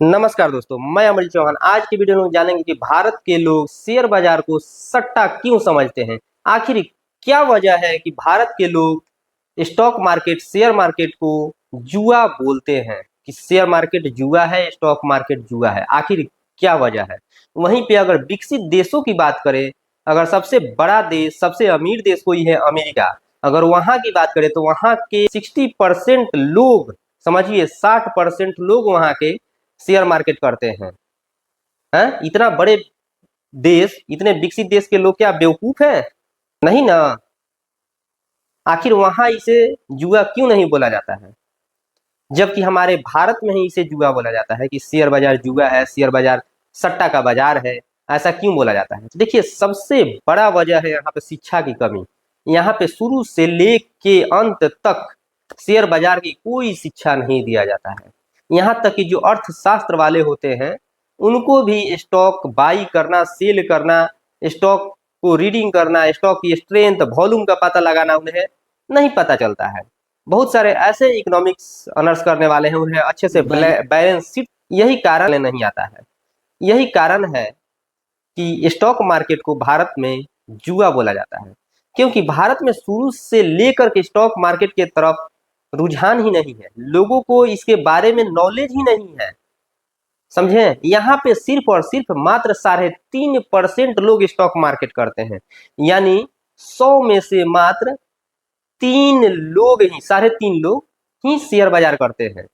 नमस्कार दोस्तों, मैं अमल चौहान। आज की वीडियो में जानेंगे कि भारत के लोग शेयर बाजार को सट्टा क्यों समझते हैं। आखिर क्या वजह है कि भारत के लोग स्टॉक मार्केट, शेयर मार्केट को जुआ बोलते हैं कि शेयर मार्केट जुआ है, स्टॉक मार्केट जुआ है। आखिर क्या वजह है। वहीं पे अगर विकसित देशों की बात करें, अगर सबसे बड़ा देश, सबसे अमीर देश कोई है अमेरिका, अगर वहां की बात करें तो वहां के 60% लोग, समझिए 60% लोग वहां के शेयर मार्केट करते हैं। इतना बड़े देश, इतने विकसित देश के लोग क्या बेवकूफ हैं? नहीं ना। आखिर वहां इसे जुआ क्यों नहीं बोला जाता है, जबकि हमारे भारत में ही इसे जुआ बोला जाता है कि शेयर बाजार जुआ है, शेयर बाजार सट्टा का बाजार है। ऐसा क्यों बोला जाता है? देखिए, सबसे बड़ा वजह है यहाँ पे शिक्षा की कमी। यहाँ पे शुरू से लेके अंत तक शेयर बाजार की कोई शिक्षा नहीं दिया जाता है। यहाँ तक कि जो अर्थशास्त्र वाले होते हैं उनको भी स्टॉक बाई करना, सेल करना, स्टॉक को रीडिंग करना, स्टॉक की स्ट्रेंथ, वॉल्यूम का पता लगाना उन्हें नहीं पता चलता है। बहुत सारे ऐसे इकोनॉमिक्स ऑनर्स करने वाले हैं, उन्हें अच्छे से बैलेंस शीट, यही कारण नहीं आता है। यही कारण है कि स्टॉक मार्केट को भारत में जुआ बोला जाता है, क्योंकि भारत में शुरू से लेकर के स्टॉक मार्केट के तरफ रुझान ही नहीं है। लोगों को इसके बारे में नॉलेज ही नहीं है, समझे। यहाँ पे सिर्फ और सिर्फ मात्र 3.5% लोग स्टॉक मार्केट करते हैं, यानी 100 में से मात्र 3 लोग ही, 3.5 लोग ही शेयर बाजार करते हैं।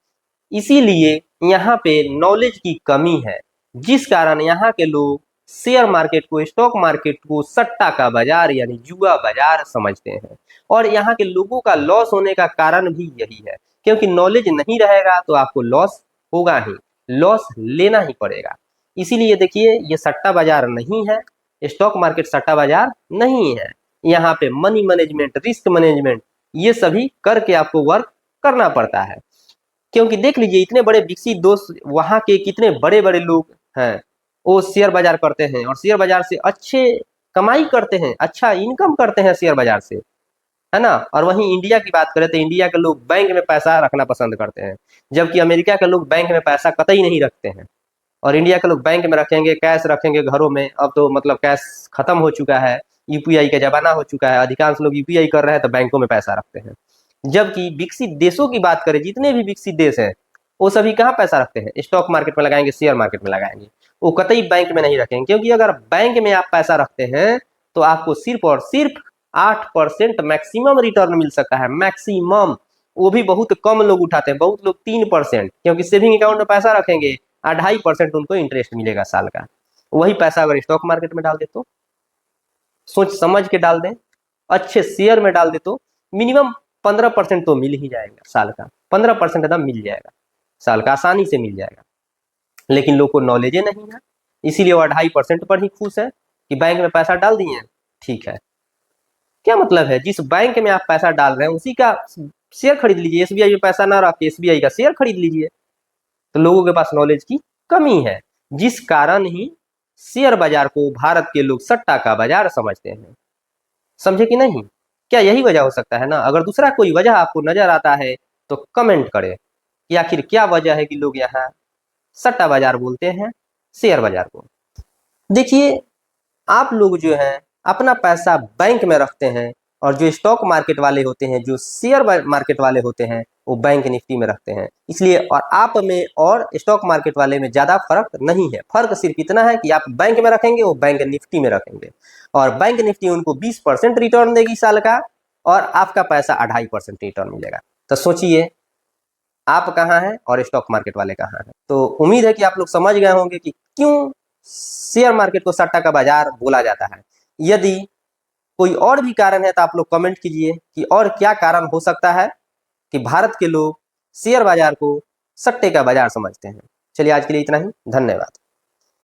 इसीलिए यहाँ पे नॉलेज की कमी है, जिस कारण यहाँ के लोग शेयर मार्केट को, स्टॉक मार्केट को सट्टा का बाजार यानी जुआ बाजार समझते हैं। और यहाँ के लोगों का लॉस होने का कारण भी यही है, क्योंकि नॉलेज नहीं रहेगा तो आपको लॉस होगा ही, लॉस लेना ही पड़ेगा। इसीलिए देखिए, ये सट्टा बाजार नहीं है, स्टॉक मार्केट सट्टा बाजार नहीं है। यहाँ पे मनी मैनेजमेंट, रिस्क मैनेजमेंट, ये सभी करके आपको वर्क करना पड़ता है। क्योंकि देख लीजिए, इतने बड़े विकसित देश, वहां के कितने बड़े बड़े लोग हैं, वो शेयर बाजार करते हैं और शेयर बाजार से अच्छे कमाई करते हैं, अच्छा इनकम करते हैं शेयर बाजार से, है ना। और वहीं इंडिया की बात करें तो इंडिया के लोग बैंक में पैसा रखना पसंद करते हैं, जबकि अमेरिका के लोग बैंक में पैसा कतई नहीं रखते हैं। और इंडिया के लोग बैंक में रखेंगे, कैश रखेंगे घरों में। अब तो मतलब कैश खत्म हो चुका है, यूपीआई का जमाना हो चुका है, अधिकांश लोग यूपीआई कर रहे हैं तो बैंकों में पैसा रखते हैं। जबकि विकसित देशों की बात करें, जितने भी विकसित देश हैं वो सभी कहाँ पैसा रखते हैं? स्टॉक मार्केट में लगाएंगे, शेयर मार्केट में लगाएंगे, वो कतई बैंक में नहीं रखेंगे। क्योंकि अगर बैंक में आप पैसा रखते हैं तो आपको सिर्फ और सिर्फ 8% मैक्सिमम रिटर्न मिल सकता है, मैक्सिमम। वो भी बहुत कम लोग उठाते हैं, बहुत लोग 3%, क्योंकि सेविंग अकाउंट में पैसा रखेंगे 2.5% उनको इंटरेस्ट मिलेगा साल का। वही पैसा अगर स्टॉक मार्केट में डाल दे तो, सोच समझ के डाल दें, अच्छे शेयर में डाल दे तो मिनिमम 15% तो मिल ही जाएगा साल का। 15% एकदम मिल जाएगा साल का, आसानी से मिल जाएगा। लेकिन लोग को नॉलेज नहीं है, इसीलिए वो 2.5% पर ही खुश है कि बैंक में पैसा डाल दिए, ठीक है। क्या मतलब है? जिस बैंक में आप पैसा डाल रहे हैं उसी का शेयर खरीद लीजिए। एसबीआई में पैसा ना रख के एसबीआई का शेयर खरीद लीजिए। तो लोगों के पास नॉलेज की कमी है, जिस कारण ही शेयर बाजार को भारत के लोग सट्टा का बाजार समझते हैं। समझे कि नहीं? क्या यही वजह हो सकता है ना? अगर दूसरा कोई वजह आपको नजर आता है तो कमेंट करें कि आखिर क्या वजह है कि लोग यहाँ सट्टा बाजार बोलते हैं शेयर बाजार को। देखिए, आप लोग जो हैं अपना पैसा बैंक में रखते हैं, और जो स्टॉक मार्केट वाले होते हैं, जो शेयर मार्केट वाले होते हैं, वो बैंक निफ्टी में रखते हैं। इसलिए और आप में और स्टॉक मार्केट वाले में ज़्यादा फर्क नहीं है। फर्क सिर्फ इतना है कि आप बैंक में रखेंगे, वो बैंक निफ्टी में रखेंगे, और बैंक निफ्टी उनको 20% रिटर्न देगी साल का, और आपका पैसा 2.5% रिटर्न मिलेगा। तो सोचिए, आप कहाँ हैं और स्टॉक मार्केट वाले कहाँ हैं। तो उम्मीद है कि आप लोग समझ गए होंगे कि क्यों शेयर मार्केट को सट्टा का बाजार बोला जाता है। यदि कोई और भी कारण है तो आप लोग कमेंट कीजिए कि और क्या कारण हो सकता है कि भारत के लोग शेयर बाजार को सट्टे का बाजार समझते हैं। चलिए, आज के लिए इतना ही। धन्यवाद।